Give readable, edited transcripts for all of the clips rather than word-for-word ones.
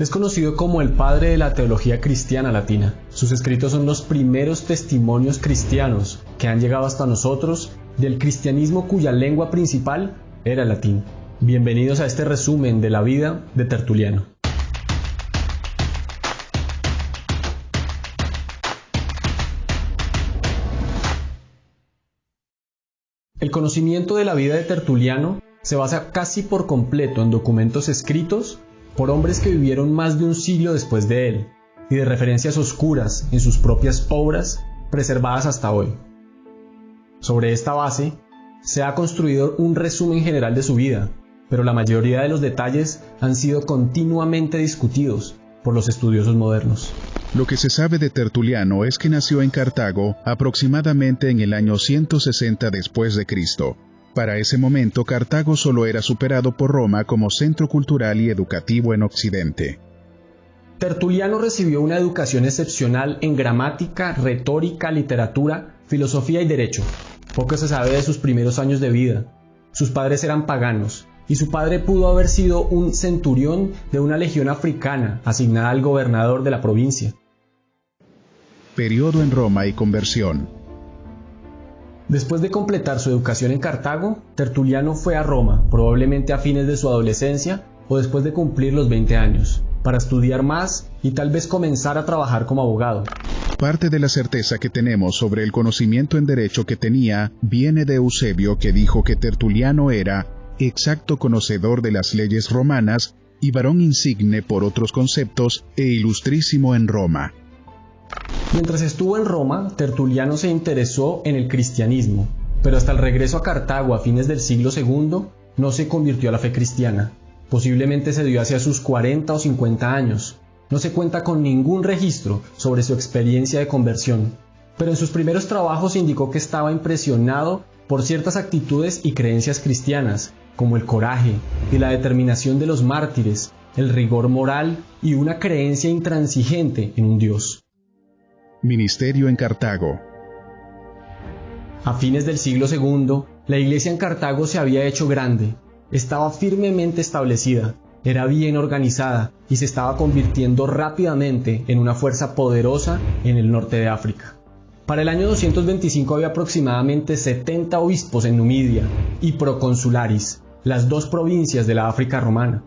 Es conocido como el padre de la teología cristiana latina. Sus escritos son los primeros testimonios cristianos que han llegado hasta nosotros del cristianismo cuya lengua principal era el latín. Bienvenidos a este resumen de la vida de Tertuliano. El conocimiento de la vida de Tertuliano se basa casi por completo en documentos escritos por hombres que vivieron más de un siglo después de él, y de referencias oscuras en sus propias obras, preservadas hasta hoy. Sobre esta base, se ha construido un resumen general de su vida, pero la mayoría de los detalles han sido continuamente discutidos por los estudiosos modernos. Lo que se sabe de Tertuliano es que nació en Cartago aproximadamente en el año 160 después de Cristo. Para ese momento, Cartago solo era superado por Roma como centro cultural y educativo en Occidente. Tertuliano recibió una educación excepcional en gramática, retórica, literatura, filosofía y derecho. Poco se sabe de sus primeros años de vida. Sus padres eran paganos, y su padre pudo haber sido un centurión de una legión africana asignada al gobernador de la provincia. Periodo en Roma y conversión. Después de completar su educación en Cartago, Tertuliano fue a Roma, probablemente a fines de su adolescencia o después de cumplir los 20 años, para estudiar más y tal vez comenzar a trabajar como abogado. Parte de la certeza que tenemos sobre el conocimiento en derecho que tenía viene de Eusebio, que dijo que Tertuliano era exacto conocedor de las leyes romanas y varón insigne por otros conceptos e ilustrísimo en Roma. Mientras estuvo en Roma, Tertuliano se interesó en el cristianismo, pero hasta el regreso a Cartago a fines del siglo II no se convirtió a la fe cristiana. Posiblemente se dio hacia sus 40 o 50 años. No se cuenta con ningún registro sobre su experiencia de conversión, pero en sus primeros trabajos indicó que estaba impresionado por ciertas actitudes y creencias cristianas, como el coraje y la determinación de los mártires, el rigor moral y una creencia intransigente en un Dios. Ministerio en Cartago. A fines del siglo II, la iglesia en Cartago se había hecho grande, estaba firmemente establecida, era bien organizada y se estaba convirtiendo rápidamente en una fuerza poderosa en el norte de África. Para el año 225 había aproximadamente 70 obispos en Numidia y proconsularis, las dos provincias de la África romana.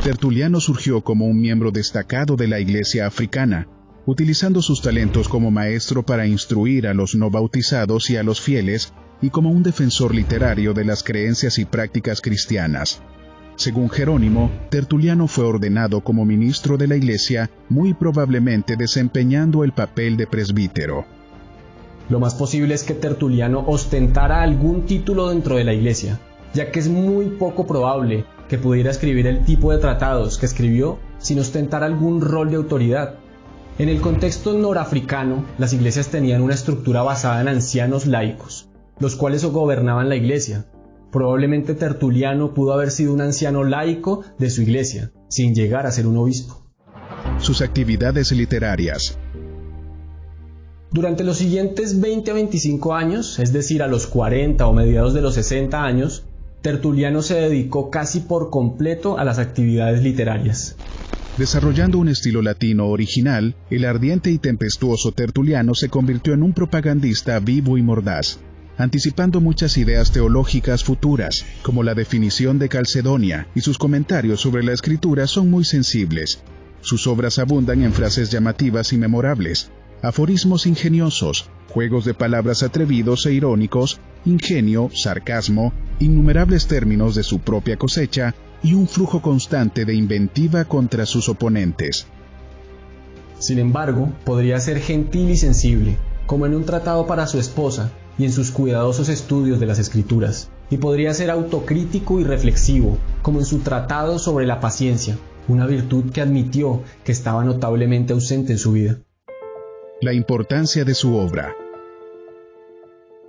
Tertuliano surgió como un miembro destacado de la iglesia africana, utilizando sus talentos como maestro para instruir a los no bautizados y a los fieles, y como un defensor literario de las creencias y prácticas cristianas. Según Jerónimo, Tertuliano fue ordenado como ministro de la iglesia, muy probablemente desempeñando el papel de presbítero. Lo más posible es que Tertuliano ostentara algún título dentro de la iglesia, ya que es muy poco probable que pudiera escribir el tipo de tratados que escribió sin ostentar algún rol de autoridad. En el contexto norafricano, las iglesias tenían una estructura basada en ancianos laicos, los cuales gobernaban la iglesia. Probablemente Tertuliano pudo haber sido un anciano laico de su iglesia, sin llegar a ser un obispo. Sus actividades literarias. Durante los siguientes 20 a 25 años, es decir, a los 40 o mediados de los 60 años, Tertuliano se dedicó casi por completo a las actividades literarias. Desarrollando un estilo latino original, el ardiente y tempestuoso Tertuliano se convirtió en un propagandista vivo y mordaz, anticipando muchas ideas teológicas futuras, como la definición de Calcedonia, y sus comentarios sobre la escritura son muy sensibles. Sus obras abundan en frases llamativas y memorables, aforismos ingeniosos, juegos de palabras atrevidos e irónicos, ingenio, sarcasmo, innumerables términos de su propia cosecha, y un flujo constante de inventiva contra sus oponentes. Sin embargo, podría ser gentil y sensible, como en un tratado para su esposa y en sus cuidadosos estudios de las Escrituras, y podría ser autocrítico y reflexivo, como en su tratado sobre la paciencia, una virtud que admitió que estaba notablemente ausente en su vida. La importancia de su obra.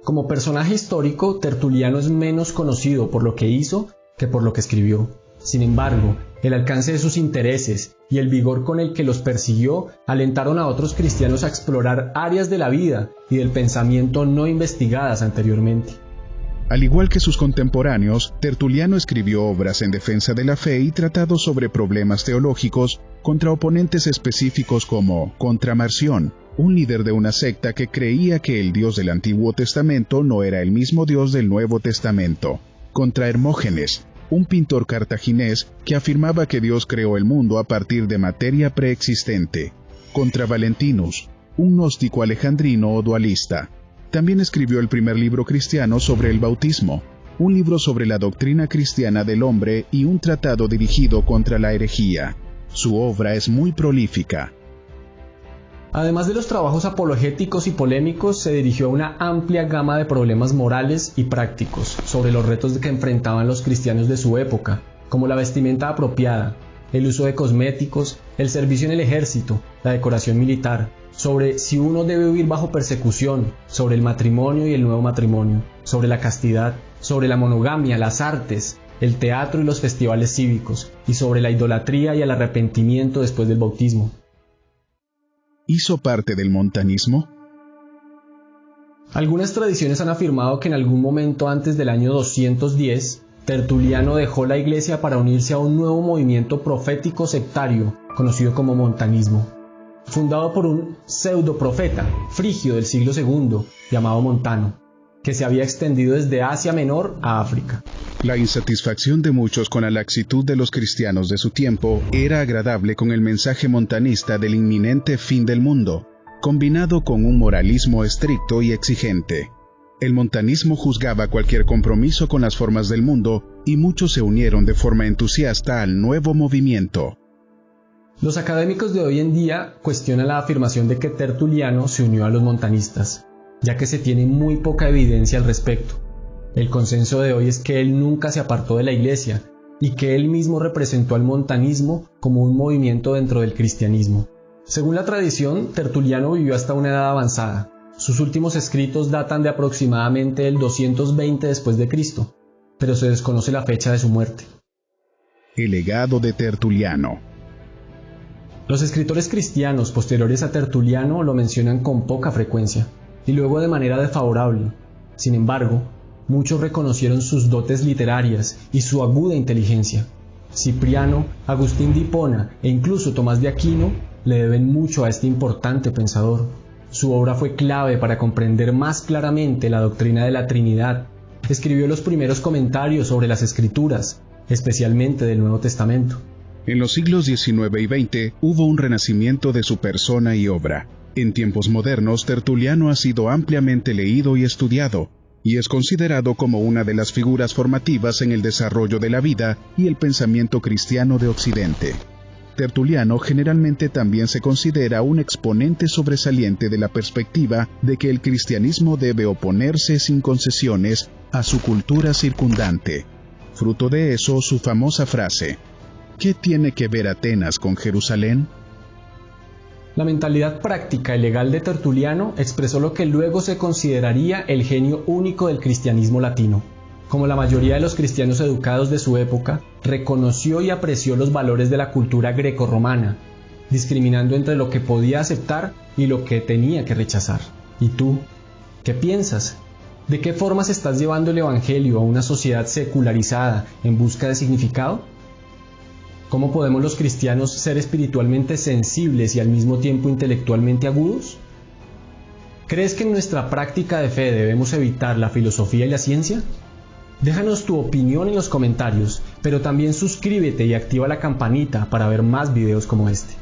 Como personaje histórico, Tertuliano es menos conocido por lo que hizo que por lo que escribió. Sin embargo, el alcance de sus intereses y el vigor con el que los persiguió alentaron a otros cristianos a explorar áreas de la vida y del pensamiento no investigadas anteriormente. Al igual que sus contemporáneos, Tertuliano escribió obras en defensa de la fe y tratados sobre problemas teológicos contra oponentes específicos como contra Marción, un líder de una secta que creía que el Dios del Antiguo Testamento no era el mismo Dios del Nuevo Testamento, contra Hermógenes, un pintor cartaginés que afirmaba que Dios creó el mundo a partir de materia preexistente, contra Valentinus, un gnóstico alejandrino o dualista. También escribió el primer libro cristiano sobre el bautismo, un libro sobre la doctrina cristiana del hombre y un tratado dirigido contra la herejía. Su obra es muy prolífica. Además de los trabajos apologéticos y polémicos, se dirigió a una amplia gama de problemas morales y prácticos sobre los retos que enfrentaban los cristianos de su época, como la vestimenta apropiada, el uso de cosméticos, el servicio en el ejército, la decoración militar, sobre si uno debe vivir bajo persecución, sobre el matrimonio y el nuevo matrimonio, sobre la castidad, sobre la monogamia, las artes, el teatro y los festivales cívicos, y sobre la idolatría y el arrepentimiento después del bautismo. ¿Hizo parte del montanismo? Algunas tradiciones han afirmado que en algún momento antes del año 210, Tertuliano dejó la iglesia para unirse a un nuevo movimiento profético sectario, conocido como montanismo, fundado por un pseudoprofeta frigio del siglo II, llamado Montano, que se había extendido desde Asia Menor a África. La insatisfacción de muchos con la laxitud de los cristianos de su tiempo era agradable con el mensaje montanista del inminente fin del mundo, combinado con un moralismo estricto y exigente. El montanismo juzgaba cualquier compromiso con las formas del mundo y muchos se unieron de forma entusiasta al nuevo movimiento. Los académicos de hoy en día cuestionan la afirmación de que Tertuliano se unió a los montanistas, ya que se tiene muy poca evidencia al respecto. El consenso de hoy es que él nunca se apartó de la iglesia y que él mismo representó al montanismo como un movimiento dentro del cristianismo. Según la tradición, Tertuliano vivió hasta una edad avanzada. Sus últimos escritos datan de aproximadamente el 220 después de Cristo, pero se desconoce la fecha de su muerte. El legado de Tertuliano. Los escritores cristianos posteriores a Tertuliano lo mencionan con poca frecuencia, y luego de manera desfavorable. Sin embargo, muchos reconocieron sus dotes literarias y su aguda inteligencia. Cipriano, Agustín de Hipona e incluso Tomás de Aquino le deben mucho a este importante pensador. Su obra fue clave para comprender más claramente la doctrina de la Trinidad. Escribió los primeros comentarios sobre las Escrituras, especialmente del Nuevo Testamento. En los siglos XIX y XX hubo un renacimiento de su persona y obra. En tiempos modernos, Tertuliano ha sido ampliamente leído y estudiado, y es considerado como una de las figuras formativas en el desarrollo de la vida y el pensamiento cristiano de Occidente. Tertuliano generalmente también se considera un exponente sobresaliente de la perspectiva de que el cristianismo debe oponerse sin concesiones a su cultura circundante. Fruto de eso, su famosa frase: ¿qué tiene que ver Atenas con Jerusalén? La mentalidad práctica y legal de Tertuliano expresó lo que luego se consideraría el genio único del cristianismo latino. Como la mayoría de los cristianos educados de su época, reconoció y apreció los valores de la cultura grecorromana, discriminando entre lo que podía aceptar y lo que tenía que rechazar. ¿Y tú? ¿Qué piensas? ¿De qué formas estás llevando el Evangelio a una sociedad secularizada en busca de significado? ¿Cómo podemos los cristianos ser espiritualmente sensibles y al mismo tiempo intelectualmente agudos? ¿Crees que en nuestra práctica de fe debemos evitar la filosofía y la ciencia? Déjanos tu opinión en los comentarios, pero también suscríbete y activa la campanita para ver más videos como este.